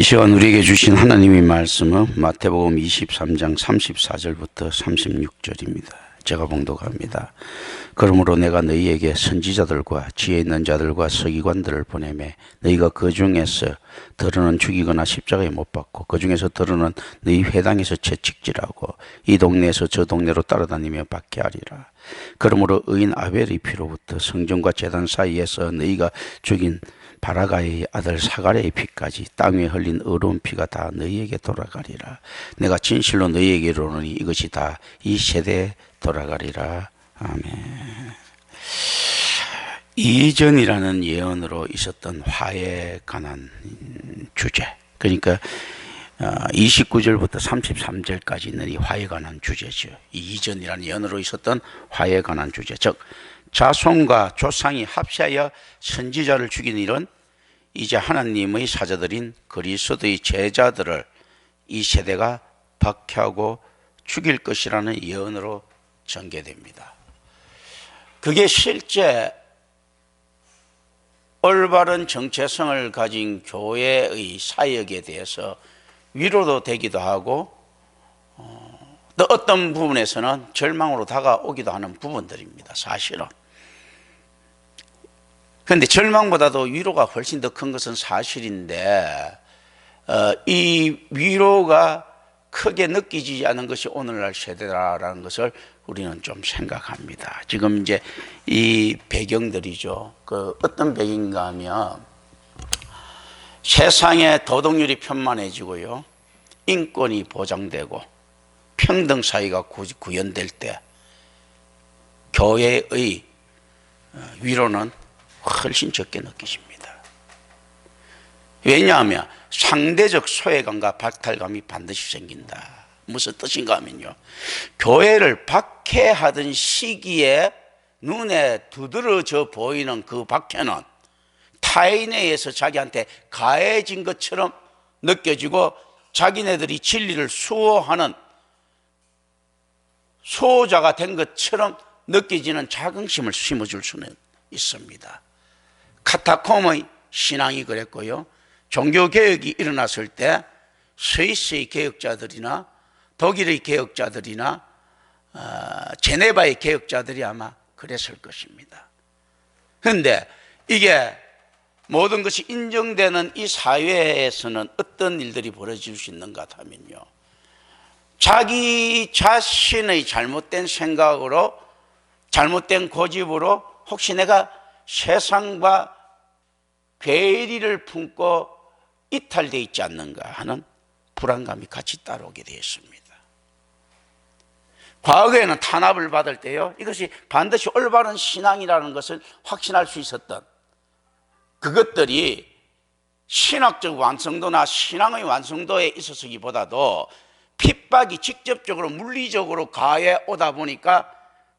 시간 우리에게 주신 하나님의 말씀은 마태복음 23장 34절부터 36절입니다. 제가 봉독합니다. 그러므로 내가 너희에게 선지자들과 지혜 있는 자들과 서기관들을 보내매 너희가 그 중에서 더러는 죽이거나 십자가에 못 박고 그 중에서 더러는 너희 회당에서 채찍질하고 이 동네에서 저 동네로 따라다니며 박해하리라. 그러므로 의인 아벨의 피로부터 성전과 제단 사이에서 너희가 죽인 바라가의 아들 사가랴의 피까지 땅 위에 흘린 의로운 피가 다 너희에게 돌아가리라. 내가 진실로 너희에게 이르노니 이것이 다 이 세대에 돌아가리라. 아멘. 이전이라는 예언으로 있었던 화해에 관한 주제, 그러니까 29절부터 33절까지 있는 이 화해에 관한 주제죠. 이전이라는 예언으로 있었던 화해에 관한 주제, 즉 자손과 조상이 합세하여 선지자를 죽인 일은 이제 하나님의 사자들인 그리스도의 제자들을 이 세대가 박해하고 죽일 것이라는 예언으로 전개됩니다. 그게 실제 올바른 정체성을 가진 교회의 사역에 대해서 위로도 되기도 하고 또 어떤 부분에서는 절망으로 다가오기도 하는 부분들입니다. 사실은. 그런데 절망보다도 위로가 훨씬 더 큰 것은 사실인데 이 위로가 크게 느끼지 않은 것이 오늘날 세대라는 것을 우리는 좀 생각합니다. 지금 이제 이 배경들이죠. 그 어떤 배경인가 하면 세상의 도덕률이 편만해지고요, 인권이 보장되고 평등 사회가 구현될 때 교회의 위로는 훨씬 적게 느끼십니다. 왜냐하면 상대적 소외감과 박탈감이 반드시 생긴다. 무슨 뜻인가 하면요, 교회를 박해하던 시기에 눈에 두드러져 보이는 그 박해는 타인에 의해서 자기한테 가해진 것처럼 느껴지고 자기네들이 진리를 수호하는 수호자가 된 것처럼 느껴지는 자긍심을 심어줄 수는 있습니다. 카타콤의 신앙이 그랬고요, 종교개혁이 일어났을 때 스위스의 개혁자들이나 독일의 개혁자들이나 제네바의 개혁자들이 아마 그랬을 것입니다. 그런데 이게 모든 것이 인정되는 이 사회에서는 어떤 일들이 벌어질 수 있는가 하면요, 자기 자신의 잘못된 생각으로, 잘못된 고집으로 혹시 내가 세상과 괴리를 품고 이탈되어 있지 않는가 하는 불안감이 같이 따라오게 되었습니다. 과거에는 탄압을 받을 때요, 이것이 반드시 올바른 신앙이라는 것을 확신할 수 있었던 그것들이 신학적 완성도나 신앙의 완성도에 있어서기보다도 핍박이 직접적으로 물리적으로 가해 오다 보니까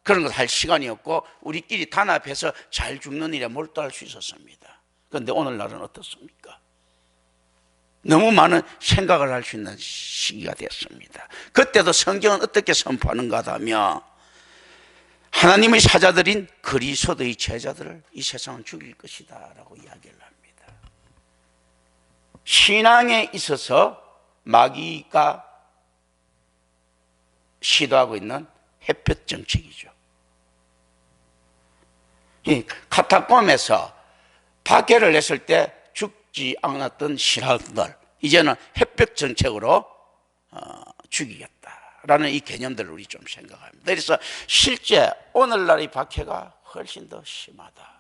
그런 걸 할 시간이 없고 우리끼리 단합해서 잘 죽는 일에 몰두할 수 있었습니다. 그런데 오늘날은 어떻습니까? 너무 많은 생각을 할 수 있는 시기가 되었습니다. 그때도 성경은 어떻게 선포하는가 하면 하나님의 사자들인 그리스도의 제자들을 이 세상은 죽일 것이다 라고 이야기를 합니다. 신앙에 있어서 마귀가 시도하고 있는 햇볕 정책이죠. 이 카타콤에서 박해를 했을 때 죽지 않았던 신하들, 이제는 햇볕 정책으로 죽이겠다라는 이 개념들을 우리 좀 생각합니다. 그래서 실제 오늘날의 박해가 훨씬 더 심하다.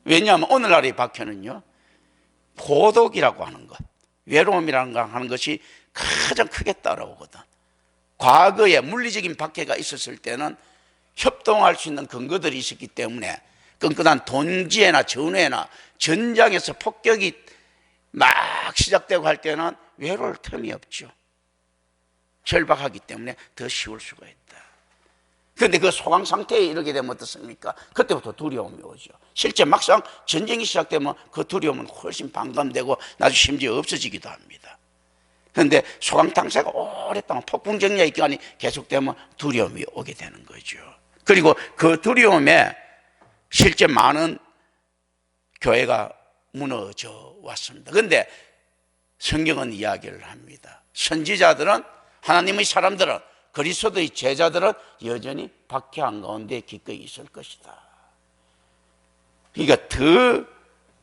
왜냐하면 오늘날의 박해는요, 고독이라고 하는 것, 외로움이라는 거 하는 것이 가장 크게 따라오거든. 과거에 물리적인 박해가 있었을 때는 협동할 수 있는 근거들이 있었기 때문에 끈끈한 돈지회나 전회나 전장에서 폭격이 막 시작되고 할 때는 외로울 틈이 없죠. 절박하기 때문에 더 쉬울 수가 있다. 그런데 그 소강 상태에 이르게 되면 어떻습니까? 그때부터 두려움이 오죠. 실제 막상 전쟁이 시작되면 그 두려움은 훨씬 반감되고 나중에 심지어 없어지기도 합니다. 그런데 소강 상태가 오랫동안 폭풍정리의 기간이 계속되면 두려움이 오게 되는 거죠. 그리고 그 두려움에 실제 많은 교회가 무너져 왔습니다. 그런데 성경은 이야기를 합니다. 선지자들은, 하나님의 사람들은, 그리스도의 제자들은 여전히 박해 한가운데 기꺼이 있을 것이다. 그러니까 더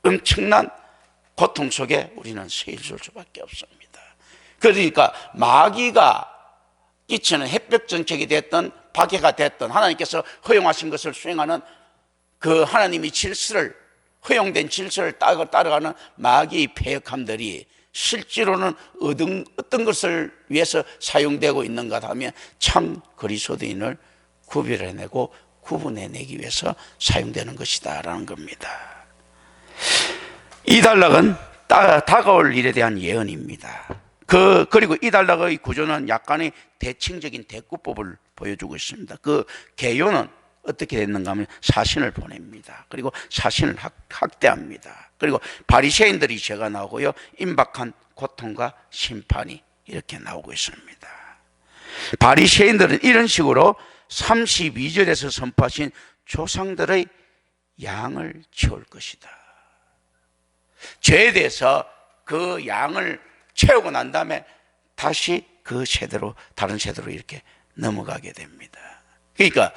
엄청난 고통 속에 우리는 서 있을 수밖에 없습니다. 그러니까 마귀가 끼치는 햇볕 정책이 됐던, 박해가 됐던, 하나님께서 허용하신 것을 수행하는 그 하나님의 질서를, 허용된 질서를 따라가는 마귀의 패역함들이 실제로는 어떤 것을 위해서 사용되고 있는가 하면 참 그리스도인을 구별해내고 구분해내기 위해서 사용되는 것이다 라는 겁니다. 이 단락은 다가올 일에 대한 예언입니다. 그리고 이 단락의 구조는 약간의 대칭적인 대꾸법을 보여주고 있습니다. 그 개요는 어떻게 됐는가 하면 사신을 보냅니다. 그리고 사신을 학대합니다. 그리고 바리새인들이 죄가 나오고요, 임박한 고통과 심판이 이렇게 나오고 있습니다. 바리새인들은 이런 식으로 32절에서 선포하신 조상들의 양을 채울 것이다. 죄에 대해서 그 양을 채우고 난 다음에 다시 그 세대로, 다른 세대로 이렇게 넘어가게 됩니다. 그러니까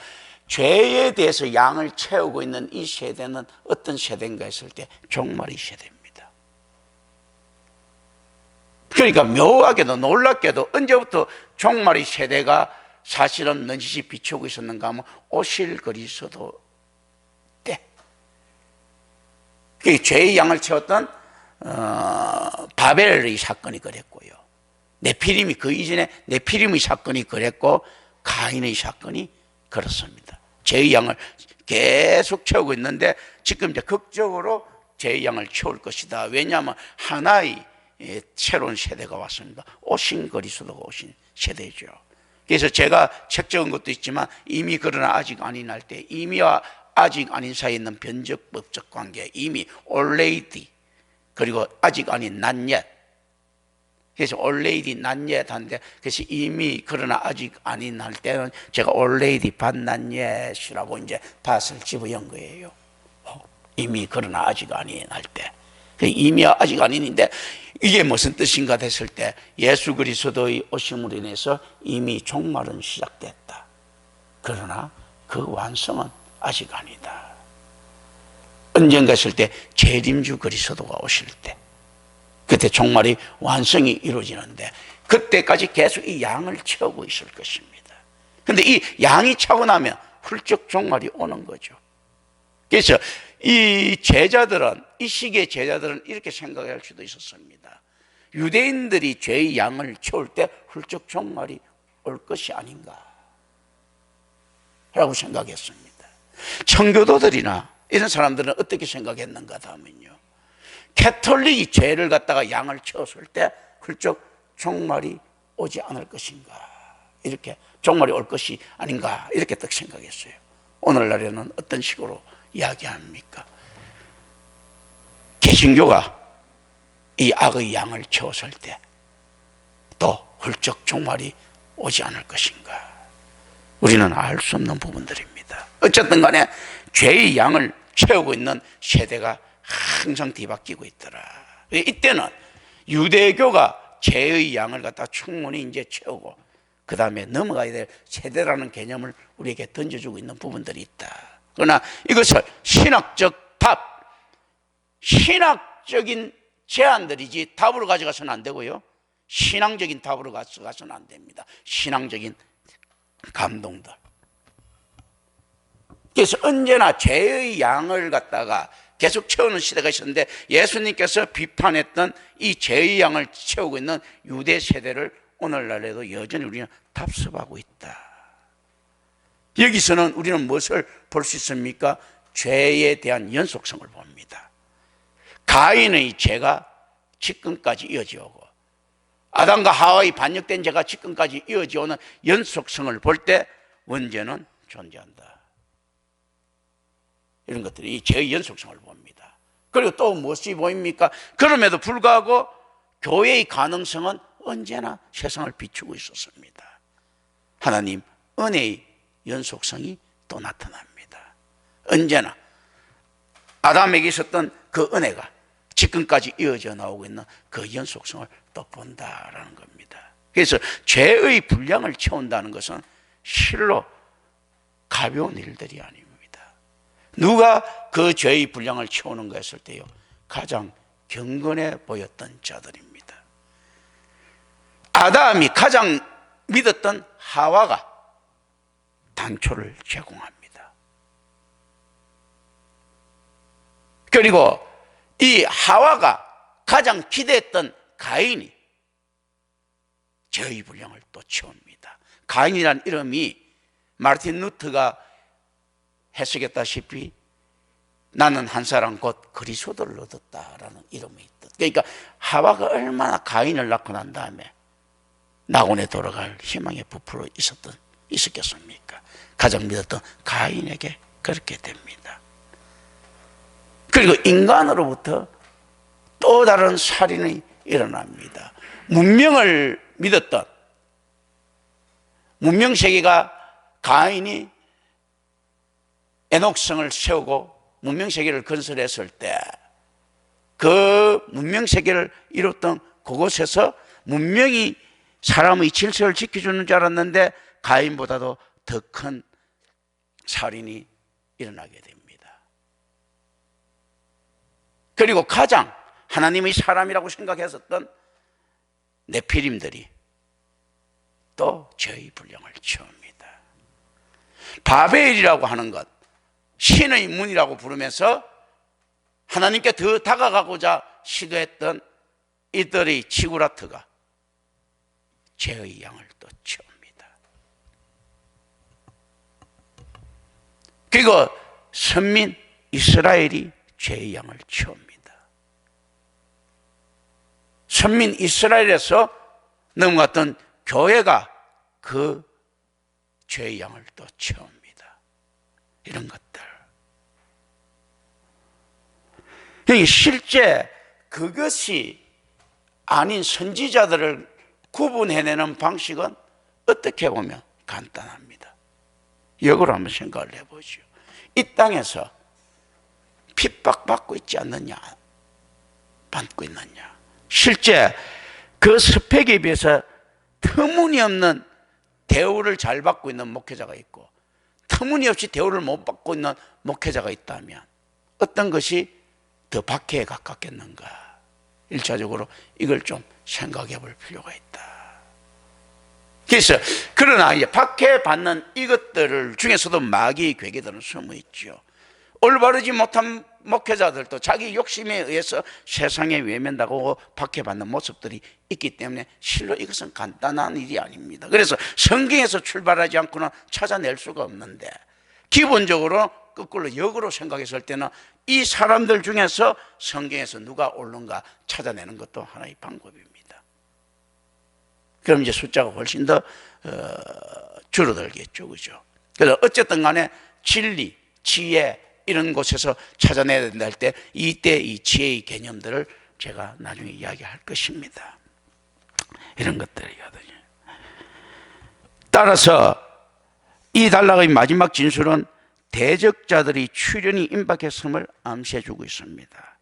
죄에 대해서 양을 채우고 있는 이 세대는 어떤 세대인가 했을 때 종말의 세대입니다. 그러니까 묘하게도 놀랍게도 언제부터 종말의 세대가 사실은 넌지시 비추고 있었는가 하면 오실 그리스도 때, 죄의 양을 채웠던 바벨의 사건이 그랬고요, 네피림이, 그 이전에 네피림의 사건이 그랬고, 가인의 사건이 그렇습니다. 죄의 양을 계속 채우고 있는데 지금 이제 극적으로 죄의 양을 채울 것이다. 왜냐하면 하나의 새로운 세대가 왔습니다. 오신 그리스도가 오신 세대죠. 그래서 제가 책 적은 것도 있지만, 이미 그러나 아직 아닌 할 때, 이미와 아직 아닌 사이에 있는 변적법적 관계, 이미 already, 그리고 아직 아닌 not yet. 그래서 already not yet 하는데, 그래서 이미 그러나 아직 아닌 할 때는 제가 already but not yet이라고 이제 밭을 집어연 거예요. 이미 그러나 아직 아닌 할 때, 이미 아직 아닌인데 이게 무슨 뜻인가 됐을 때, 예수 그리스도의 오심으로 인해서 이미 종말은 시작됐다. 그러나 그 완성은 아직 아니다. 언젠가 했을 때 재림주 그리스도가 오실 때, 그때 종말이 완성이 이루어지는데, 그때까지 계속 이 양을 채우고 있을 것입니다. 그런데 이 양이 차고 나면 훌쩍 종말이 오는 거죠. 그래서 이 제자들은, 이 시기의 제자들은 이렇게 생각할 수도 있었습니다. 유대인들이 죄의 양을 채울 때 훌쩍 종말이 올 것이 아닌가 라고 생각했습니다. 청교도들이나 이런 사람들은 어떻게 생각했는가 하면요, 캐톨릭이 죄를 갖다가 양을 채웠을 때 훌쩍 종말이 오지 않을 것인가, 이렇게 종말이 올 것이 아닌가, 이렇게 딱 생각했어요. 오늘날에는 어떤 식으로 이야기합니까? 개신교가 이 악의 양을 채웠을 때 또 훌쩍 종말이 오지 않을 것인가, 우리는 알 수 없는 부분들입니다. 어쨌든 간에 죄의 양을 채우고 있는 세대가 항상 뒤바뀌고 있더라. 이때는 유대교가 죄의 양을 갖다 충분히 이제 채우고 그 다음에 넘어가야 될 세대라는 개념을 우리에게 던져주고 있는 부분들이 있다. 그러나 이것을 신학적 답, 신학적인 제안들이지 답으로 가져가서는 안 되고요, 신앙적인 답으로 가져가서는 안 됩니다. 신앙적인 감동들. 그래서 언제나 죄의 양을 갖다가 계속 채우는 시대가 있었는데, 예수님께서 비판했던 이 죄의 양을 채우고 있는 유대 세대를 오늘날에도 여전히 우리는 답습하고 있다. 여기서는 우리는 무엇을 볼 수 있습니까? 죄에 대한 연속성을 봅니다. 가인의 죄가 지금까지 이어져 오고, 아담과 하와의 반역된 죄가 지금까지 이어져 오는 연속성을 볼 때 원죄는 존재한다. 이런 것들이 이 죄의 연속성을 봅니다. 그리고 또 무엇이 보입니까? 그럼에도 불구하고 교회의 가능성은 언제나 세상을 비추고 있었습니다. 하나님 은혜의 연속성이 또 나타납니다. 언제나 아담에게 있었던 그 은혜가 지금까지 이어져 나오고 있는 그 연속성을 또 본다라는 겁니다. 그래서 죄의 분량을 채운다는 것은 실로 가벼운 일들이 아닙니다. 누가 그 죄의 분량을 채우는가 했을 때요, 가장 경건해 보였던 자들입니다. 아담이 가장 믿었던 하와가 단초를 제공합니다. 그리고 이 하와가 가장 기대했던 가인이 죄의 분량을 또 채웁니다. 가인이라는 이름이 마르틴 루터가 해석했다시피 나는 한 사람 곧 그리스도를 얻었다라는 이름이 있다. 그러니까 하와가 얼마나 가인을 낳고 난 다음에 낙원에 돌아갈 희망에 부풀어 있었겠습니까? 가장 믿었던 가인에게 그렇게 됩니다. 그리고 인간으로부터 또 다른 살인이 일어납니다. 문명을 믿었던 문명세계가 가인이 에녹성을 세우고 문명세계를 건설했을 때 그 문명세계를 이뤘던 그곳에서 문명이 사람의 질서를 지켜주는 줄 알았는데 가인보다도 더 큰 살인이 일어나게 됩니다. 그리고 가장 하나님의 사람이라고 생각했었던 네피림들이 또 죄의 분량을 채웁니다. 바벨이라고 하는 것, 신의 문이라고 부르면서 하나님께 더 다가가고자 시도했던 이들의 지구라트가 죄의 양을 또 채웁니다. 그리고 선민 이스라엘이 죄의 양을 채웁니다. 선민 이스라엘에서 넘어갔던 교회가 그 죄의 양을 또 채웁니다. 이런 것들. 실제 그것이 아닌 선지자들을 구분해내는 방식은 어떻게 보면 간단합니다. 역으로 한번 생각을 해보죠. 이 땅에서 핍박받고 있지 않느냐, 받고 있느냐. 실제 그 스펙에 비해서 터무니없는 대우를 잘 받고 있는 목회자가 있고 터무니없이 대우를 못 받고 있는 목회자가 있다면 어떤 것이 더 박해에 가깝겠는가? 1차적으로 이걸 좀 생각해 볼 필요가 있다. 그래서 그러나 이제 박해받는 이것들을 중에서도 마귀의 괴계들은 숨어 있죠. 올바르지 못한 목회자들도 자기 욕심에 의해서 세상에 외면당하고 박해받는 모습들이 있기 때문에 실로 이것은 간단한 일이 아닙니다. 그래서 성경에서 출발하지 않고는 찾아낼 수가 없는데 기본적으로 거꾸로 역으로 생각했을 때는 이 사람들 중에서 성경에서 누가 옳은가 찾아내는 것도 하나의 방법입니다. 그럼 이제 숫자가 훨씬 더 줄어들겠죠, 그죠? 그래서 어쨌든 간에 진리, 지혜 이런 곳에서 찾아내야 된다 할 때 이때 이 지혜의 개념들을 제가 나중에 이야기할 것입니다. 이런 것들이거든요. 따라서 이 단락의 마지막 진술은 대적자들의 출현이 임박했음을 암시해주고 있습니다.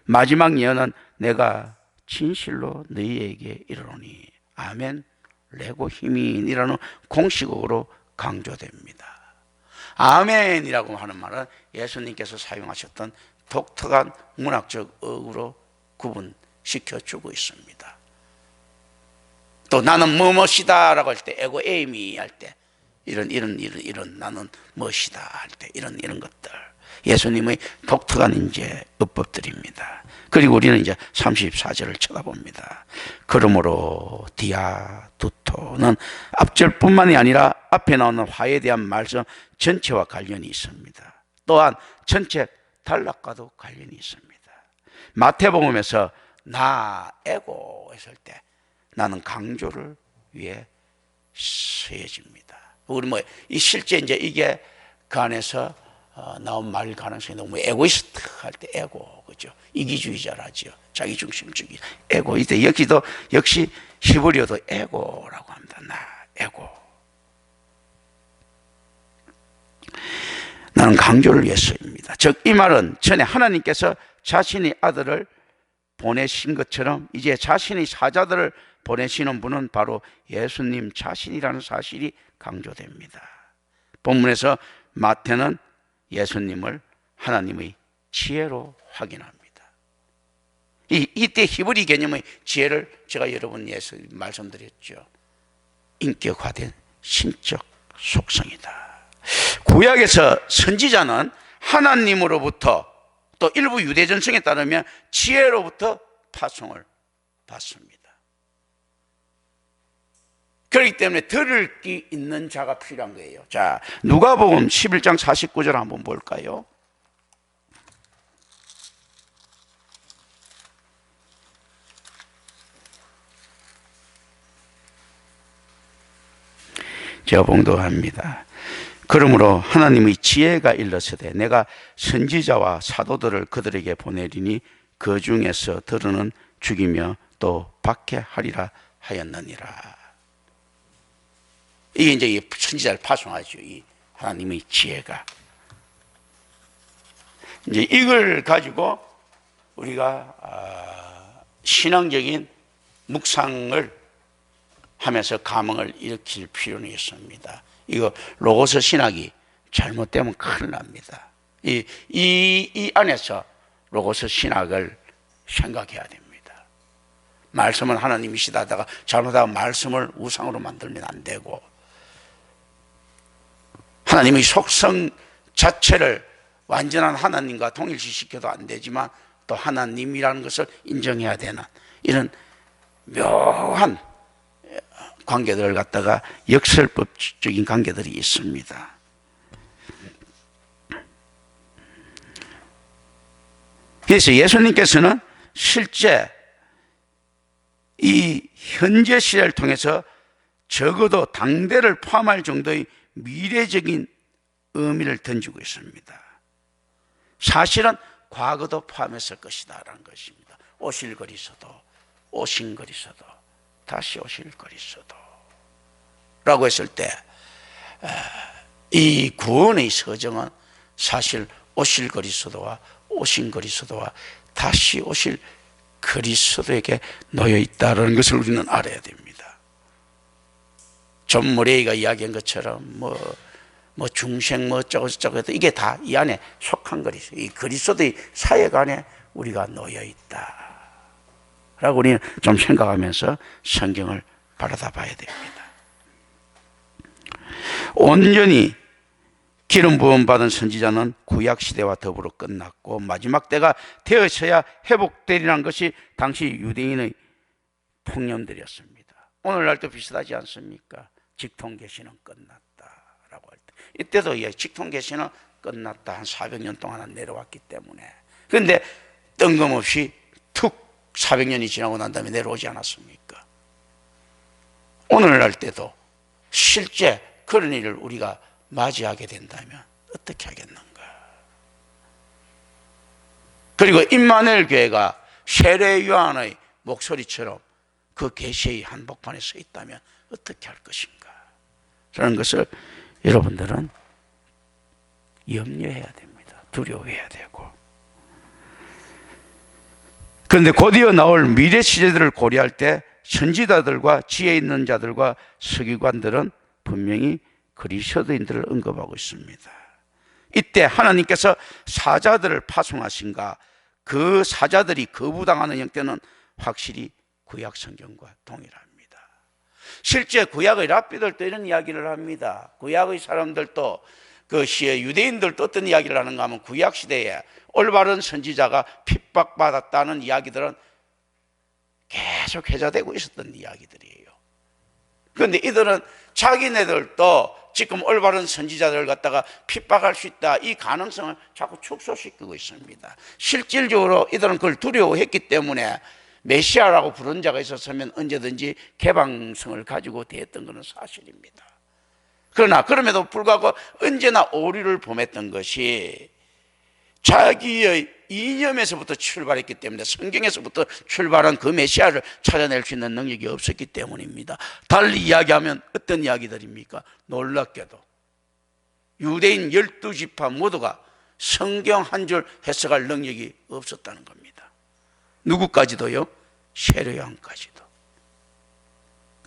마지막 예언은 내가 진실로 너희에게 이르노니 아멘 레고 히민이라는 공식어로 강조됩니다. 아멘이라고 하는 말은 예수님께서 사용하셨던 독특한 문학적 어구로 구분시켜주고 있습니다. 또 나는 뭐뭐시다라고 할 때 에고 에이미 할 때 이런 나는 무엇이다 할 때 이런 것들 예수님의 독특한 이제 어법들입니다. 그리고 우리는 이제 34절을 쳐다봅니다. 그러므로 디아두토는 앞절뿐만이 아니라 앞에 나오는 화에 대한 말씀 전체와 관련이 있습니다. 또한 전체 단락과도 관련이 있습니다. 마태복음에서 나 에고 했을 때 나는 강조를 위해 쓰여집니다. 우리 이 실제 이제 이게 그 안에서 나온 말 가능성이 너무 에고이스트 할 때 에고, 그죠? 이기주의자라죠. 자기중심주의. 에고. 이때 여기도 역시 히브리어도 에고라고 합니다. 나, 에고. 나는 강조를 위해서입니다. 즉 이 말은 전에 하나님께서 자신의 아들을 보내신 것처럼 이제 자신의 사자들을 보내시는 분은 바로 예수님 자신이라는 사실이 강조됩니다. 본문에서 마태는 예수님을 하나님의 지혜로 확인합니다. 이때 히브리 개념의 지혜를 제가 여러분에서 말씀드렸죠. 인격화된 신적 속성이다. 구약에서 선지자는 하나님으로부터 또 일부 유대 전승에 따르면 지혜로부터 파송을 받습니다. 그렇기 때문에 들을 귀 있는 자가 필요한 거예요. 자, 누가복음 11장 49절 한번 볼까요? 제가 봉독합니다. 그러므로 하나님의 지혜가 일러서되 내가 선지자와 사도들을 그들에게 보내리니 그 중에서 들으는 죽이며 또 박해하리라 하였느니라. 이게 이제 이 선지자를 파송하죠. 이 하나님의 지혜가. 이제 이걸 가지고 우리가 신앙적인 묵상을 하면서 감흥을 일으킬 필요는 있습니다. 이거 로고스 신학이 잘못되면 큰일 납니다. 이 안에서 로고스 신학을 생각해야 됩니다. 말씀은 하나님이시다 하다가 잘못하면 말씀을 우상으로 만들면 안 되고, 하나님의 속성 자체를 완전한 하나님과 동일시시켜도 안 되지만 또 하나님이라는 것을 인정해야 되는 이런 묘한 관계들을 갖다가 역설법적인 관계들이 있습니다. 그래서 예수님께서는 실제 이 현재 시대를 통해서 적어도 당대를 포함할 정도의 미래적인 의미를 던지고 있습니다. 사실은 과거도 포함했을 것이다 라는 것입니다. 오실 거리서도, 오신 거리서도, 다시 오실 거리서도 라고 했을 때 이 구원의 서정은 사실 오실 그리스도와 오신 그리스도와 다시 오실 그리스도에게 놓여 있다는 것을 우리는 알아야 됩니다. 존 머레이가 이야기한 것처럼 뭐 중생 뭐 어쩌고 저쩌고 해도 이게 다 이 안에 속한 그리스도, 이 그리스도의 사역 안에 우리가 놓여 있다 라고 우리는 좀 생각하면서 성경을 바라다 봐야 됩니다. 온전히 기름 부음 받은 선지자는 구약 시대와 더불어 끝났고 마지막 때가 되어서야 회복되리라는 것이 당시 유대인의 통념들이었습니다. 오늘날도 비슷하지 않습니까? 직통 계시는 끝났다라고 할 때, 이때도 직통 계시는 끝났다, 한 400년 동안 내려왔기 때문에. 그런데 뜬금없이 툭 400년이 지나고 난 다음에 내려오지 않았습니까? 오늘날 때도 실제 그런 일을 우리가 맞이하게 된다면 어떻게 하겠는가? 그리고 임마누엘 교회가 세례 요한의 목소리처럼 그 계시의 한복판에 서 있다면 어떻게 할 것인가? 라는 것을 여러분들은 염려해야 됩니다. 두려워해야 되고. 그런데 곧이어 나올 미래 시대들을 고려할 때 선지자들과 지혜 있는 자들과 서기관들은 분명히 그리스도인들을 언급하고 있습니다. 이때 하나님께서 사자들을 파송하신가, 그 사자들이 거부당하는 형태는 확실히 구약 성경과 동일합니다. 실제 구약의 랍비들도 이런 이야기를 합니다. 구약의 사람들도 그 시에 유대인들도 어떤 이야기를 하는가 하면 구약 시대에 올바른 선지자가 핍박받았다는 이야기들은 계속 회자되고 있었던 이야기들이에요. 그런데 이들은 자기네들도 지금 올바른 선지자들을 갖다가 핍박할 수 있다, 이 가능성을 자꾸 축소시키고 있습니다. 실질적으로 이들은 그걸 두려워했기 때문에 메시아라고 부른 자가 있었으면 언제든지 개방성을 가지고 대했던 것은 사실입니다. 그러나 그럼에도 불구하고 언제나 오류를 범했던 것이 자기의 이념에서부터 출발했기 때문에, 성경에서부터 출발한 그 메시아를 찾아낼 수 있는 능력이 없었기 때문입니다. 달리 이야기하면 어떤 이야기들입니까? 놀랍게도 유대인 12지파 모두가 성경 한 줄 해석할 능력이 없었다는 겁니다. 누구까지도요? 세례요한까지도.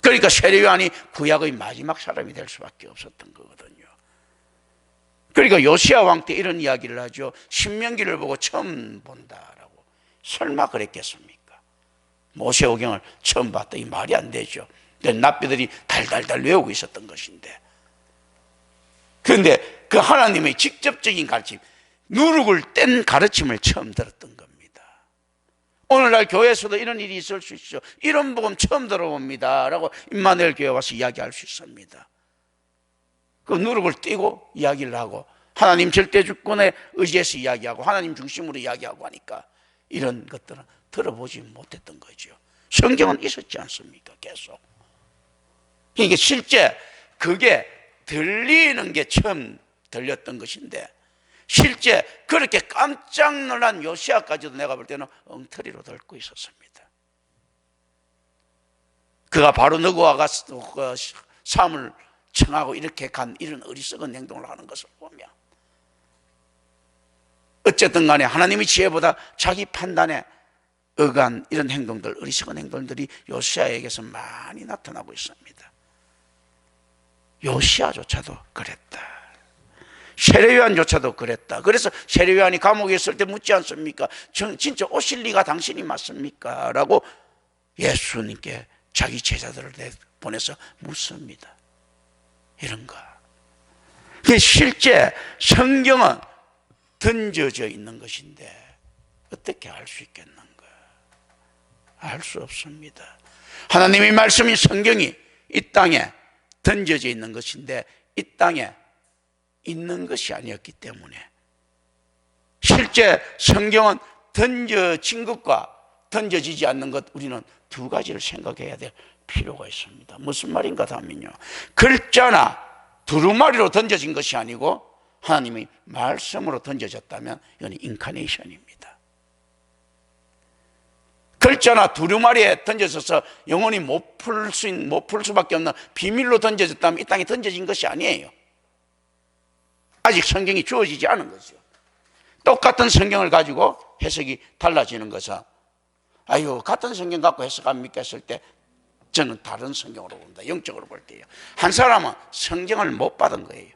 그러니까 세례요한이 구약의 마지막 사람이 될 수밖에 없었던 거거든요. 그러니까 요시야 왕 때 이런 이야기를 하죠. 신명기를 보고 처음 본다라고. 설마 그랬겠습니까? 모세오경을 처음 봤다, 이 말이 안 되죠. 납비들이 달달달 외우고 있었던 것인데, 그런데 그 하나님의 직접적인 가르침, 누룩을 뗀 가르침을 처음 들었던 겁니다. 오늘날 교회에서도 이런 일이 있을 수 있죠. 이런 복음 처음 들어봅니다 라고 임마누엘 교회 와서 이야기할 수 있습니다. 그 누룩을 띄고 이야기를 하고, 하나님 절대주권에 의지해서 이야기하고, 하나님 중심으로 이야기하고 하니까 이런 것들은 들어보지 못했던 거죠. 성경은 있었지 않습니까? 계속. 그러니까 실제 그게 들리는 게 처음 들렸던 것인데, 실제 그렇게 깜짝 놀란 요시야까지도 내가 볼 때는 엉터리로 듣고 있었습니다. 그가 바로 너고아가 삶을 청하고 이렇게 간 이런 어리석은 행동을 하는 것을 보면, 어쨌든 간에 하나님의 지혜보다 자기 판단에 어간 이런 행동들, 어리석은 행동들이 요시야에게서 많이 나타나고 있습니다. 요시야조차도 그랬다. 세례요한조차도 그랬다. 그래서 세례요한이 감옥에 있을 때 묻지 않습니까? 진짜 오실 리가 당신이 맞습니까? 라고 예수님께 자기 제자들을 보내서 묻습니다. 이런가. 실제 성경은 던져져 있는 것인데 어떻게 알 수 있겠는가? 알 수 없습니다. 하나님의 말씀인 성경이 이 땅에 던져져 있는 것인데 이 땅에 있는 것이 아니었기 때문에, 실제 성경은 던져진 것과 던져지지 않는 것, 우리는 두 가지를 생각해야 될 필요가 있습니다. 무슨 말인가 하면요, 글자나 두루마리로 던져진 것이 아니고 하나님의 말씀으로 던져졌다면 이건 인카네이션입니다. 글자나 두루마리에 던져져서 영원히 못 풀 수밖에 없는 비밀로 던져졌다면 이 땅에 던져진 것이 아니에요. 아직 성경이 주어지지 않은 거죠. 똑같은 성경을 가지고 해석이 달라지는 것은, 아유, 같은 성경 갖고 해석합니까 했을 때 저는 다른 성경으로 본다. 영적으로 볼 때요. 한 사람은 성경을 못 받은 거예요.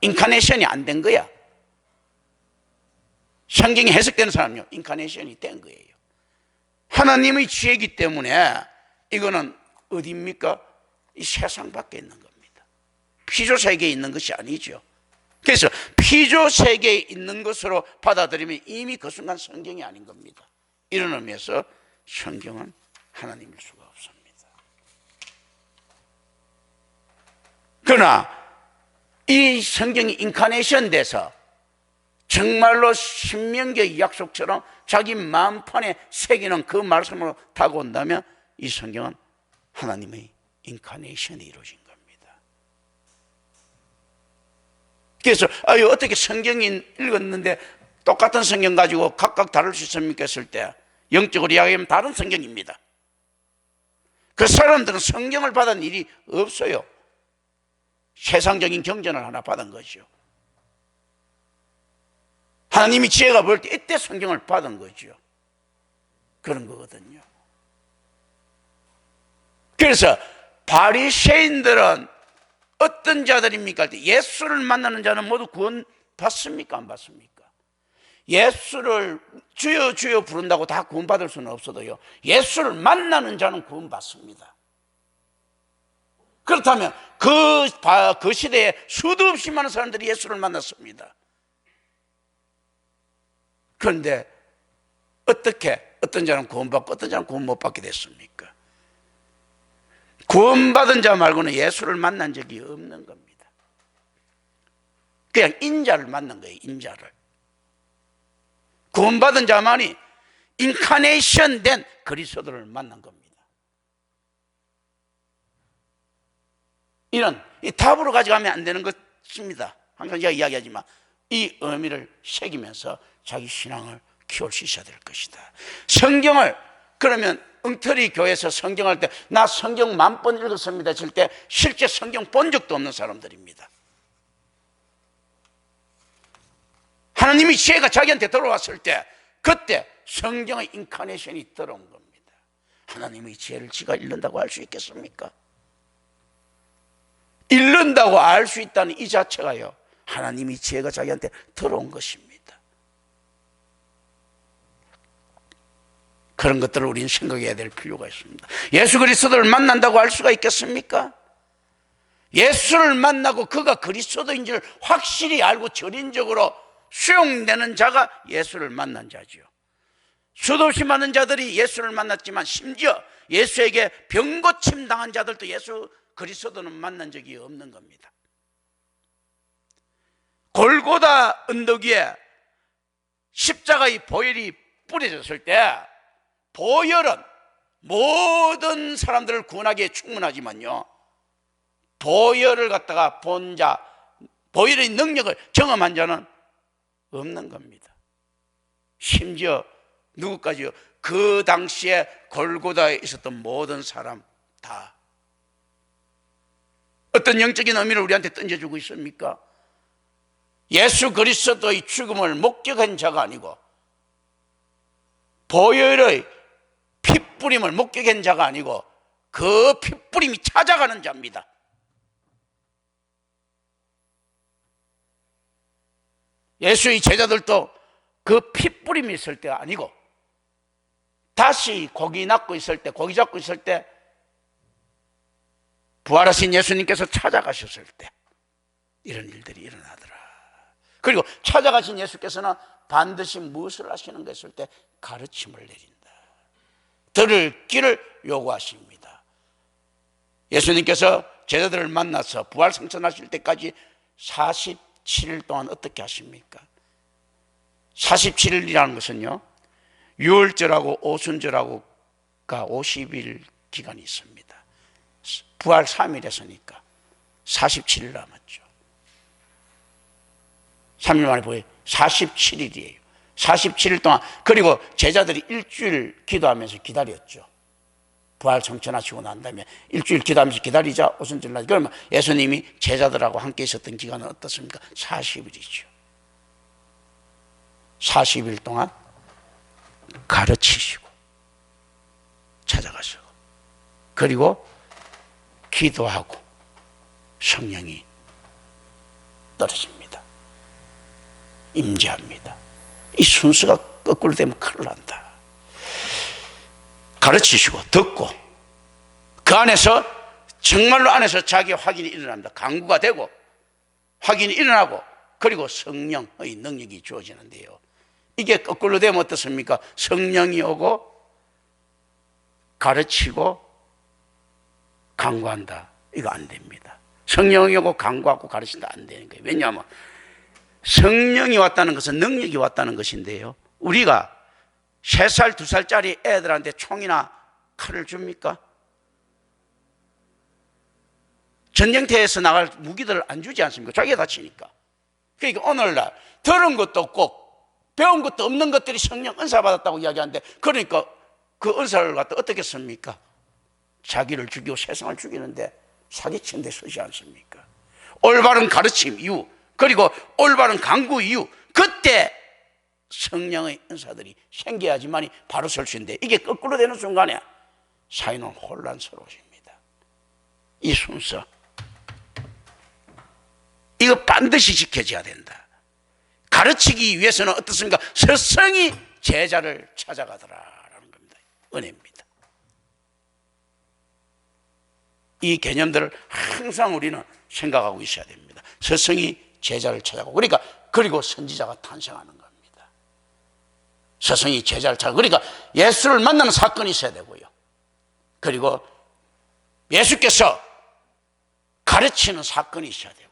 인카네이션이 안 된 거야. 성경이 해석되는 사람은요, 인카네이션이 된 거예요. 하나님의 지혜이기 때문에 이거는 어디입니까? 이 세상 밖에 있는 겁니다. 피조 세계에 있는 것이 아니죠. 그래서 피조 세계에 있는 것으로 받아들이면 이미 그 순간 성경이 아닌 겁니다. 이런 의미에서 성경은 하나님일 수가 없습니다. 그러나 이 성경이 인카네이션 돼서 정말로 신명기의 약속처럼 자기 마음판에 새기는 그 말씀으로 다가온다면 이 성경은 하나님의 인카네이션이 이루어진 겁니다. 그래서 어떻게 성경이 읽었는데 똑같은 성경 가지고 각각 다를 수 있습니까 했을 때, 영적으로 이야기하면 다른 성경입니다. 그 사람들은 성경을 받은 일이 없어요. 세상적인 경전을 하나 받은 것이죠. 하나님이 지혜가 보일 때 이때 성경을 받은 거죠. 그런 거거든요. 그래서 바리새인들은 어떤 자들입니까? 할 때 예수를 만나는 자는 모두 구원 받습니까? 안 받습니까? 예수를 주여 주여 부른다고 다 구원 받을 수는 없어도요, 예수를 만나는 자는 구원 받습니다. 그렇다면 그 시대에 수도 없이 많은 사람들이 예수를 만났습니다. 그런데 어떻게 어떤 자는 구원받고 어떤 자는 구원 못 받게 됐습니까? 구원받은 자 말고는 예수를 만난 적이 없는 겁니다. 그냥 인자를 만난 거예요. 인자를. 구원받은 자만이 인카네이션 된 그리스도를 만난 겁니다. 이런 이 답으로 가져가면 안 되는 것입니다. 항상 제가 이야기하지만 이 의미를 새기면서 자기 신앙을 키울 수 있어야 될 것이다. 성경을 그러면 엉터리 교회에서 성경할 때 나 성경 10,000번 읽었습니다 했을 때 실제 성경 본 적도 없는 사람들입니다. 하나님의 지혜가 자기한테 들어왔을 때 그때 성경의 인카네이션이 들어온 겁니다. 하나님의 지혜를 지가 잃는다고 할 수 있겠습니까? 잃는다고 알 수 있다는 이 자체가요, 하나님의 지혜가 자기한테 들어온 것입니다. 그런 것들을 우리는 생각해야 될 필요가 있습니다. 예수 그리스도를 만난다고 알 수가 있겠습니까? 예수를 만나고 그가 그리스도인지를 확실히 알고 절인적으로 수용되는 자가 예수를 만난 자지요. 수도 없이 많은 자들이 예수를 만났지만 심지어 예수에게 병고침 당한 자들도 예수 그리스도는 만난 적이 없는 겁니다. 골고다 언덕 위에 십자가의 보혈이 뿌려졌을 때 보혈은 모든 사람들을 구원하기에 충분하지만요, 보혈을 갖다가 본 자, 보혈의 능력을 경험한 자는 없는 겁니다. 심지어 누구까지요? 그 당시에 골고다에 있었던 모든 사람 다. 어떤 영적인 의미를 우리한테 던져주고 있습니까? 예수 그리스도의 죽음을 목격한 자가 아니고 보혈의 핏뿌림을 목격한 자가 아니고 그 핏뿌림이 찾아가는 자입니다. 예수의 제자들도 그 핏뿌림이 있을 때가 아니고 다시 고기 잡고 있을 때 부활하신 예수님께서 찾아가셨을 때 이런 일들이 일어나더라. 그리고 찾아가신 예수께서는 반드시 무엇을 하시는가 했을 때 가르침을 내린다. 들을 길을 요구하십니다. 예수님께서 제자들을 만나서 부활 승천하실 때까지 47일 동안 어떻게 하십니까? 47일이라는 것은요, 유월절하고 오순절하고가 50일 기간이 있습니다. 부활 3일 했으니까 47일 남았죠. 3일 만에 보여요. 47일이에요. 47일 동안. 그리고 제자들이 일주일 기도하면서 기다렸죠. 부활 성천하시고 난 다음에 일주일 기도하면서 기다리자 오순절날. 그러면 예수님이 제자들하고 함께 있었던 기간은 어떻습니까? 40일이죠. 40일 동안 가르치시고 찾아가시고 그리고 기도하고 성령이 떨어집니다. 임재합니다. 이 순서가 거꾸로 되면 큰일 난다. 가르치시고 듣고 그 안에서 정말로 안에서 자기 확인이 일어납니다. 강구가 되고 확인이 일어나고 그리고 성령의 능력이 주어지는데요, 이게 거꾸로 되면 어떻습니까? 성령이 오고 가르치고 강구한다. 이거 안 됩니다. 성령이 오고 강구하고 가르친다. 안 되는 거예요. 왜냐하면 성령이 왔다는 것은 능력이 왔다는 것인데요, 우리가 3살, 2살짜리 애들한테 총이나 칼을 줍니까? 전쟁터에서 나갈 무기들을 안 주지 않습니까? 자기가 다치니까. 그러니까 오늘날 들은 것도 없고 배운 것도 없는 것들이 성령 은사 받았다고 이야기하는데, 그러니까 그 은사를 갖다 어떻게 씁니까? 자기를 죽이고 세상을 죽이는데 사기치는 데 쓰지 않습니까? 올바른 가르침 이후, 그리고 올바른 강구 이후, 그때 성령의 은사들이 생겨야지만이 바로 설 수 있는데, 이게 거꾸로 되는 순간에 사회는 혼란스러워집니다. 이 순서, 이거 반드시 지켜져야 된다. 가르치기 위해서는 어떻습니까? 스승이 제자를 찾아가더라라는 겁니다. 은혜입니다. 이 개념들을 항상 우리는 생각하고 있어야 됩니다. 스승이 제자를 찾아가고, 그리고 선지자가 탄생하는 겁니다. 스승이 제자를 찾아가고, 그러니까 예수를 만나는 사건이 있어야 되고요, 그리고 예수께서 가르치는 사건이 있어야 되고,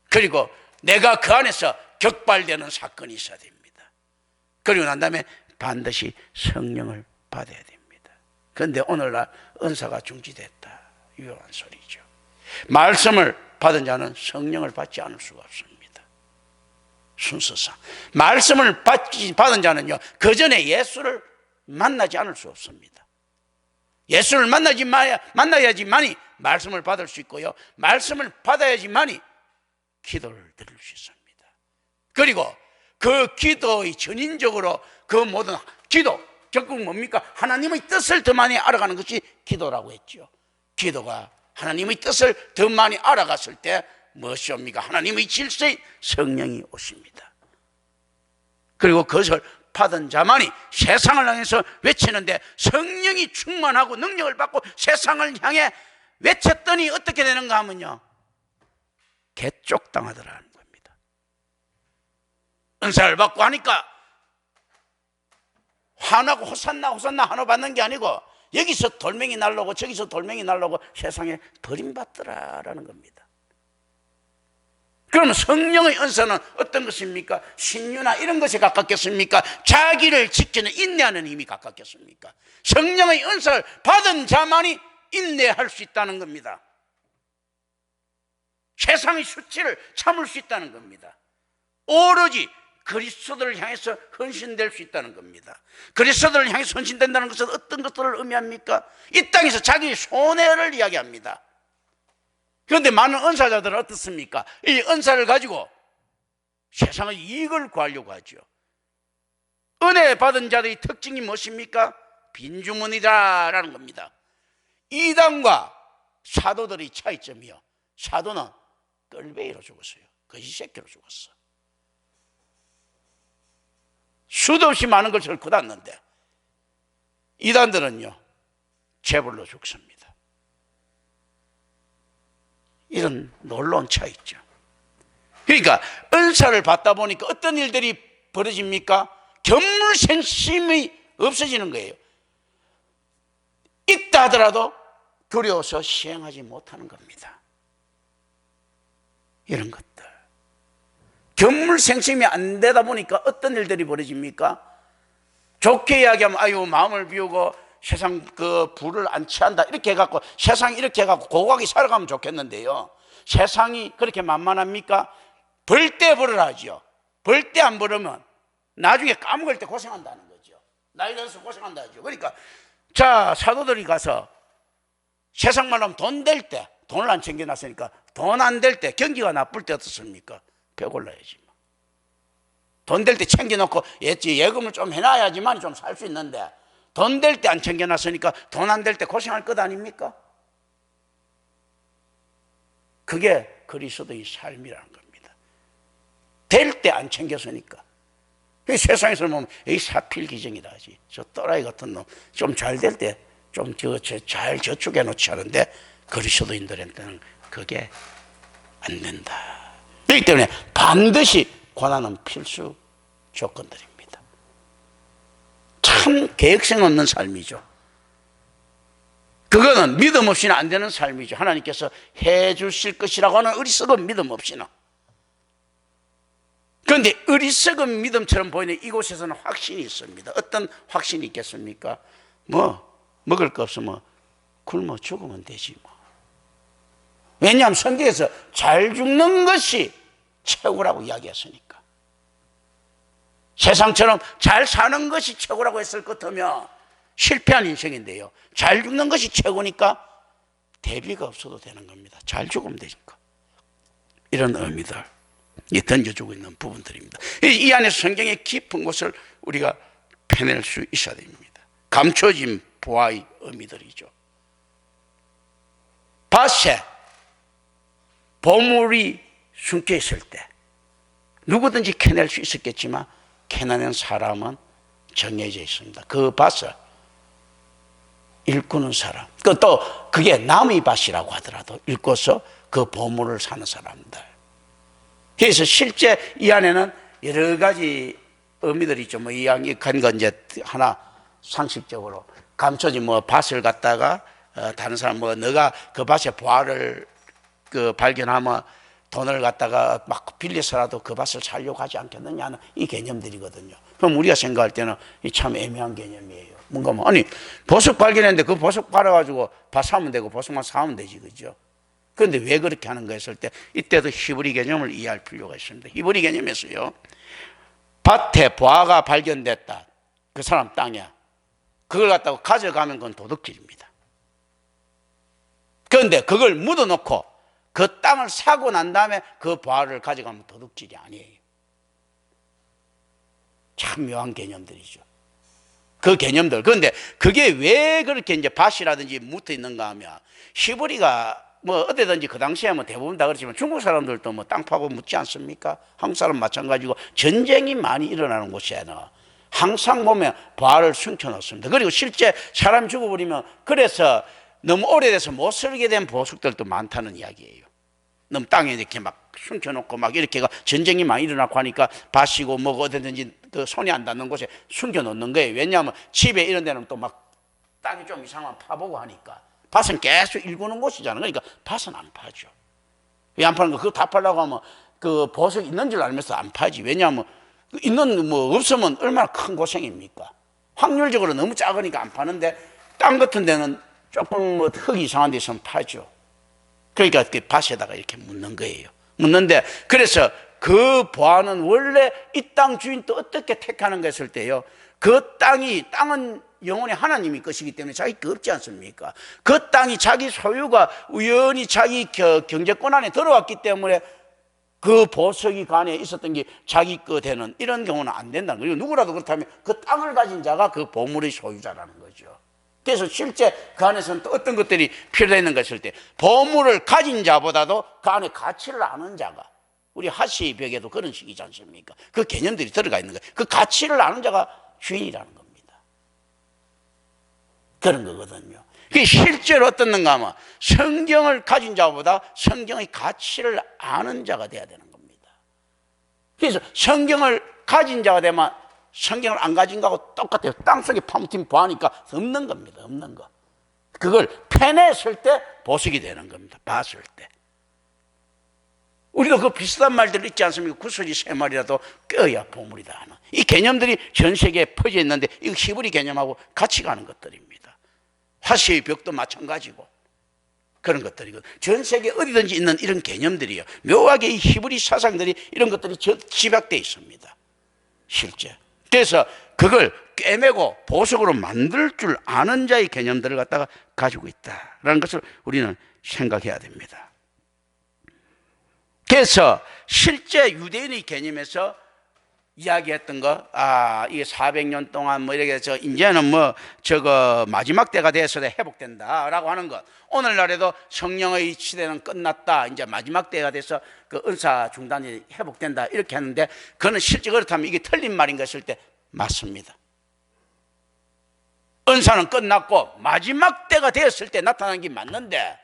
그리고 내가 그 안에서 격발되는 사건이 있어야 됩니다. 그리고 난 다음에 반드시 성령을 받아야 됩니다. 그런데 오늘날 은사가 중지됐다, 유효한 소리죠. 말씀을 받은 자는 성령을 받지 않을 수가 없습니다. 순서상 말씀을 받은 자는요, 그 전에 예수를 만나지 않을 수 없습니다. 예수를 만나야지만이 말씀을 받을 수 있고요, 말씀을 받아야지만이 기도를 드릴 수 있습니다. 그리고 그 기도의 전인적으로 그 모든 기도, 결국 뭡니까? 하나님의 뜻을 더 많이 알아가는 것이 기도라고 했죠. 기도가 하나님의 뜻을 더 많이 알아갔을 때 무엇이 옵니까? 하나님의 질서의 성령이 오십니다. 그리고 그것을 받은 자만이 세상을 향해서 외치는데, 성령이 충만하고 능력을 받고 세상을 향해 외쳤더니 어떻게 되는가 하면요, 개쪽당하더라는 겁니다. 은사를 받고 하니까 화나고 호산나 호산나 한호 받는 게 아니고, 여기서 돌멩이 날라오고 저기서 돌멩이 날라오고 세상에 버림받더라라는 겁니다. 그러면 성령의 은사는 어떤 것입니까? 신유나 이런 것에 가깝겠습니까? 자기를 지키는 인내하는 힘이 가깝겠습니까? 성령의 은사를 받은 자만이 인내할 수 있다는 겁니다. 세상의 수치를 참을 수 있다는 겁니다. 오로지 그리스도를 향해서 헌신될 수 있다는 겁니다. 그리스도를 향해서 헌신된다는 것은 어떤 것들을 의미합니까? 이 땅에서 자기 손해를 이야기합니다. 그런데 많은 은사자들은 어떻습니까? 이 은사를 가지고 세상의 이익을 구하려고 하죠. 은혜 받은 자들의 특징이 무엇입니까? 빈주문이다라는 겁니다. 이단과 사도들의 차이점이요, 사도는 끌베이로 죽었어요. 거짓새끼로 죽었어. 수도 없이 많은 것을 거뒀는데, 이단들은요 재벌로 죽습니다. 이런 놀라운 차이죠. 그러니까 은사를 받다 보니까 어떤 일들이 벌어집니까? 견물생심이 없어지는 거예요. 있다 하더라도 두려워서 시행하지 못하는 겁니다. 이런 것들, 견물생심이 안 되다 보니까 어떤 일들이 벌어집니까? 좋게 이야기하면 아유 마음을 비우고 세상 그 불을 안 취한다 이렇게 해갖고, 세상이 이렇게 해갖고 고고하게 살아가면 좋겠는데요, 세상이 그렇게 만만합니까? 벌 때 벌으라 하죠. 벌 때 안 벌으면 나중에 까먹을 때 고생한다는 거죠. 나이 들어서 고생한다 하죠. 그러니까 자, 사도들이 가서 세상 말로 하면 돈 될 때 돈을 안 챙겨놨으니까, 돈 안 될 때, 경기가 나쁠 때 어떻습니까? 배골라야지. 돈 될 때 챙겨놓고 예금을 좀 해놔야지만 좀 살 수 있는데, 돈 될 때 안 챙겨놨으니까 돈 안 될 때 고생할 것 아닙니까? 그게 그리스도의 삶이라는 겁니다. 될 때 안 챙겼으니까. 세상에서 보면 이 사필기정이다 하지, 저 또라이 같은 놈 좀 잘 될 때 좀 잘 저축해 놓지 하는데, 그리스도인들한테는 그게 안 된다. 그렇기 때문에 반드시 고난은 필수 조건들입니다. 참 계획성 없는 삶이죠. 그거는 믿음 없이는 안 되는 삶이죠. 하나님께서 해 주실 것이라고 하는 어리석은 믿음 없이는. 그런데 어리석은 믿음처럼 보이는 이곳에서는 확신이 있습니다. 어떤 확신이 있겠습니까? 먹을 거 없으면 굶어 죽으면 되지 뭐. 왜냐하면 성경에서 잘 죽는 것이 최고라고 이야기했으니까. 세상처럼 잘 사는 것이 최고라고 했을 것 같으면 실패한 인생인데요, 잘 죽는 것이 최고니까 대비가 없어도 되는 겁니다. 잘 죽으면 되니까. 이런 의미들 던져주고 있는 부분들입니다. 이 안에서 성경의 깊은 것을 우리가 빼낼 수 있어야 됩니다. 감춰진 보아의 의미들이죠. 밭에 보물이 숨겨 있을 때 누구든지 캐낼 수 있었겠지만, 캐내는 사람은 정해져 있습니다. 그 밭을 일구는 사람, 또 그게 남의 밭이라고 하더라도 일궈서 그 보물을 사는 사람들. 그래서 실제 이 안에는 여러 가지 의미들이 있죠. 이야기한 건 이제 하나 상식적으로 감춰진 밭을 갖다가 다른 사람 너가 그 밭에 보화를 발견하면 돈을 갖다가 막 빌려서라도 그 밭을 살려고 하지 않겠느냐는 이 개념들이거든요. 그럼 우리가 생각할 때는 참 애매한 개념이에요. 뭔가 아니 보석 발견했는데 그 보석 팔아가지고 밭 사면 되고 보석만 사면 되지, 그죠? 그런데 왜 그렇게 하는가 했을 때, 이때도 히브리 개념을 이해할 필요가 있습니다. 히브리 개념에서요, 밭에 보화가 발견됐다, 그 사람 땅이야. 그걸 갖다가 가져가면 그건 도둑질입니다. 그런데 그걸 묻어놓고 그 땅을 사고 난 다음에 그 보화를 가져가면 도둑질이 아니에요. 참 묘한 개념들이죠. 그 개념들. 그런데 그게 왜 그렇게 이제 밭이라든지 묻어 있는가 하면, 히브리가 뭐 어디든지 그 당시에 뭐 대부분 다 그렇지만 중국 사람들도 뭐 땅 파고 묻지 않습니까? 한국 사람 마찬가지고 전쟁이 많이 일어나는 곳에는 항상 보면 부활을 숨겨놓습니다. 그리고 실제 사람 죽어버리면 그래서 너무 오래돼서 못 살게 된 보석들도 많다는 이야기예요. 너무 땅에 이렇게 막 숨겨놓고 막 이렇게가 전쟁이 많이 일어나고 하니까 밭이고 뭐고 어디든지 그 손이 안 닿는 곳에 숨겨놓는 거예요. 왜냐하면 집에 이런 데는 또 막 땅이 좀 이상하면 파보고 하니까. 밭은 계속 일구는 곳이잖아요. 그러니까 밭은 안 파죠. 왜 안 파는 거? 그거 다 팔려고 하면 그 보석이 있는 줄 알면서 안 파지. 왜냐하면 있는 뭐 없으면 얼마나 큰 고생입니까? 확률적으로 너무 작으니까 안 파는데 땅 같은 데는 조금 뭐 흙이 이상한 데 있으면 파죠. 그러니까 그 밭에다가 이렇게 묻는 거예요. 묻는데 그래서 그 보아는 원래 이 땅 주인도 어떻게 택하는가 했을 때요. 그 땅은 영원히 하나님이 것이기 때문에 자기 거 없지 않습니까? 그 땅이 자기 소유가 우연히 자기 경제권 안에 들어왔기 때문에 그 보석이 그 안에 있었던 게 자기 거 되는 이런 경우는 안 된다는 거예요. 누구라도 그렇다면 그 땅을 가진 자가 그 보물의 소유자라는 거죠. 그래서 실제 그 안에서는 또 어떤 것들이 필요했는가 했을 때 보물을 가진 자보다도 그 안에 가치를 아는 자가, 우리 하시 벽에도 그런 식이지 않습니까? 그 개념들이 들어가 있는 거예요. 그 가치를 아는 자가 주인이라는 겁니다. 그런 거거든요. 그게 실제로 어떻는가 하면 성경을 가진 자보다 성경의 가치를 아는 자가 돼야 되는 겁니다. 그래서 성경을 가진 자가 되면 성경을 안 가진 거하고 똑같아요. 땅속에 파묻힌 보아니까 없는 겁니다. 없는 거. 그걸 패냈을 때 보석이 되는 겁니다. 봤을 때. 우리도 그 비슷한 말들 있지 않습니까? 구슬이 3마리라도 껴야 보물이다 하는. 이 개념들이 전 세계에 퍼져 있는데 이거 히브리 개념하고 같이 가는 것들입니다. 화시의 벽도 마찬가지고 그런 것들이거든요. 전 세계 어디든지 있는 이런 개념들이요. 묘하게 이 히브리 사상들이 이런 것들이 집약되어 있습니다. 실제. 그래서 그걸 꿰매고 보석으로 만들 줄 아는 자의 개념들을 갖다가 가지고 있다라는 것을 우리는 생각해야 됩니다. 그래서 실제 유대인의 개념에서 이야기했던 거, 이게 400년 동안 뭐 이렇게 해서 이제는 뭐 저거 마지막 때가 돼서 회복된다라고 하는 것. 오늘날에도 성령의 시대는 끝났다. 이제 마지막 때가 돼서 그 은사 중단이 회복된다. 이렇게 하는데 그거는 실제 그렇다면 이게 틀린 말인가 했을 때 맞습니다. 은사는 끝났고 마지막 때가 되었을 때 나타나는 게 맞는데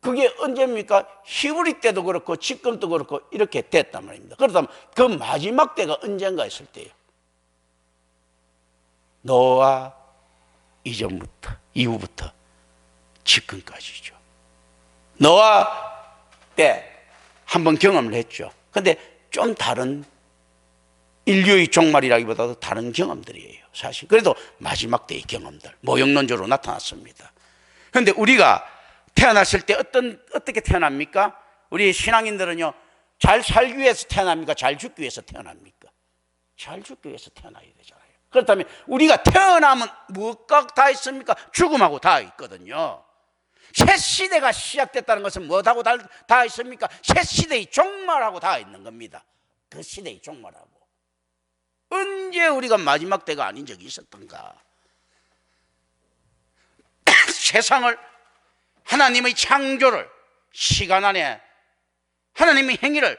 그게 언제입니까? 히브리 때도 그렇고 지금도 그렇고 이렇게 됐단 말입니다. 그렇다면 그 마지막 때가 언젠가 했을 때요. 노아 이전부터 이후부터 지금까지죠. 노아 때 한번 경험을 했죠. 근데 좀 다른 인류의 종말이라기보다도 다른 경험들이에요. 사실 그래도 마지막 때의 경험들 모형론적으로 나타났습니다. 그런데 우리가 태어났을 때 어떻게 태어납니까? 우리 신앙인들은요, 잘 살기 위해서 태어납니까? 잘 죽기 위해서 태어납니까? 잘 죽기 위해서 태어나야 되잖아요. 그렇다면 우리가 태어나면 무엇과 다 있습니까? 죽음하고 다 있거든요. 새 시대가 시작됐다는 것은 무엇하고 다 있습니까? 새 시대의 종말하고 다 있는 겁니다. 그 시대의 종말하고. 언제 우리가 마지막 때가 아닌 적이 있었던가? 세상을 하나님의 창조를 시간 안에 하나님의 행위를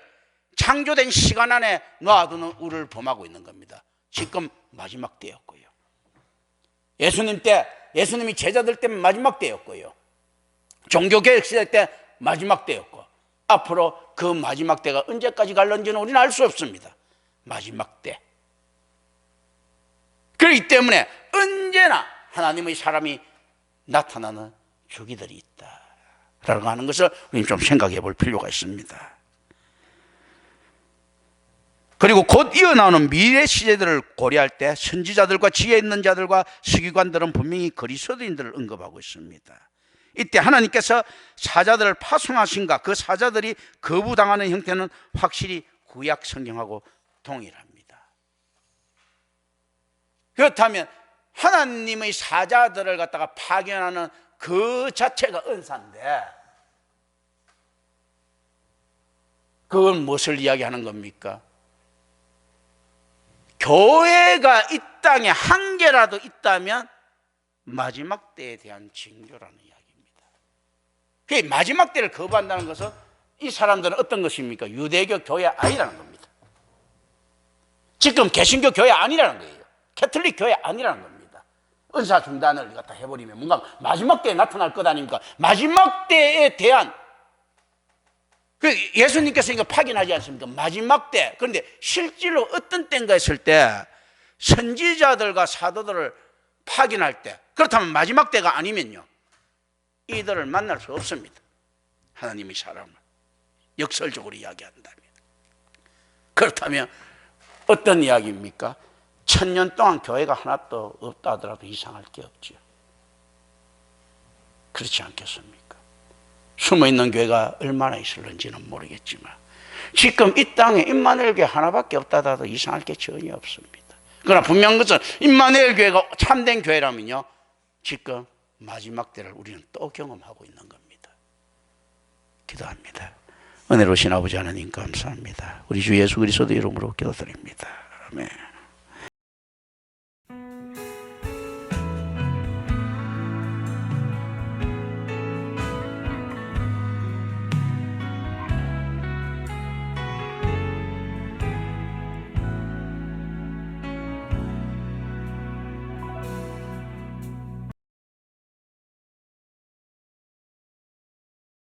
창조된 시간 안에 놔두는 우리를 범하고 있는 겁니다. 지금 마지막 때였고요. 예수님 때 예수님이 제자들 때 마지막 때였고요. 종교개혁 시대 때 마지막 때였고 앞으로 그 마지막 때가 언제까지 갈는지는 우리는 알 수 없습니다. 마지막 때. 그렇기 때문에 언제나 하나님의 사람이 나타나는 주기들이 있다라고 하는 것을 우리는 좀 생각해 볼 필요가 있습니다. 그리고 곧 이어나오는 미래 시대들을 고려할 때 선지자들과 지혜 있는 자들과 서기관들은 분명히 그리스도인들을 언급하고 있습니다. 이때 하나님께서 사자들을 파송하신가 그 사자들이 거부당하는 형태는 확실히 구약 성경하고 동일합니다. 그렇다면 하나님의 사자들을 갖다가 파견하는 그 자체가 은사인데 그건 무엇을 이야기하는 겁니까? 교회가 이 땅에 한 개라도 있다면 마지막 때에 대한 징조라는 이야기입니다. 그 마지막 때를 거부한다는 것은 이 사람들은 어떤 것입니까? 유대교 교회 아니라는 겁니다. 지금 개신교 교회 아니라는 거예요. 캐톨릭 교회 아니라는 겁니다. 은사 중단을 갖다 해버리면 뭔가 마지막 때에 나타날 것 아닙니까? 마지막 때에 대한 예수님께서 이거 확인하지 않습니까? 마지막 때. 그런데 실제로 어떤 때인가 했을 때 선지자들과 사도들을 파견할 때, 그렇다면 마지막 때가 아니면요, 이들을 만날 수 없습니다. 하나님의 사람을 역설적으로 이야기한다면. 그렇다면 어떤 이야기입니까? 1000년 동안 교회가 하나도 없다 하더라도 이상할 게 없죠. 그렇지 않겠습니까? 숨어있는 교회가 얼마나 있을는지는 모르겠지만 지금 이 땅에 임마누엘 교회 하나밖에 없다 하더라도 이상할 게 전혀 없습니다. 그러나 분명한 것은 임마누엘 교회가 참된 교회라면요, 지금 마지막 때를 우리는 또 경험하고 있는 겁니다. 기도합니다. 은혜로우신 아버지 하나님 감사합니다. 우리 주 예수 그리스도 이름으로 기도드립니다. 아멘.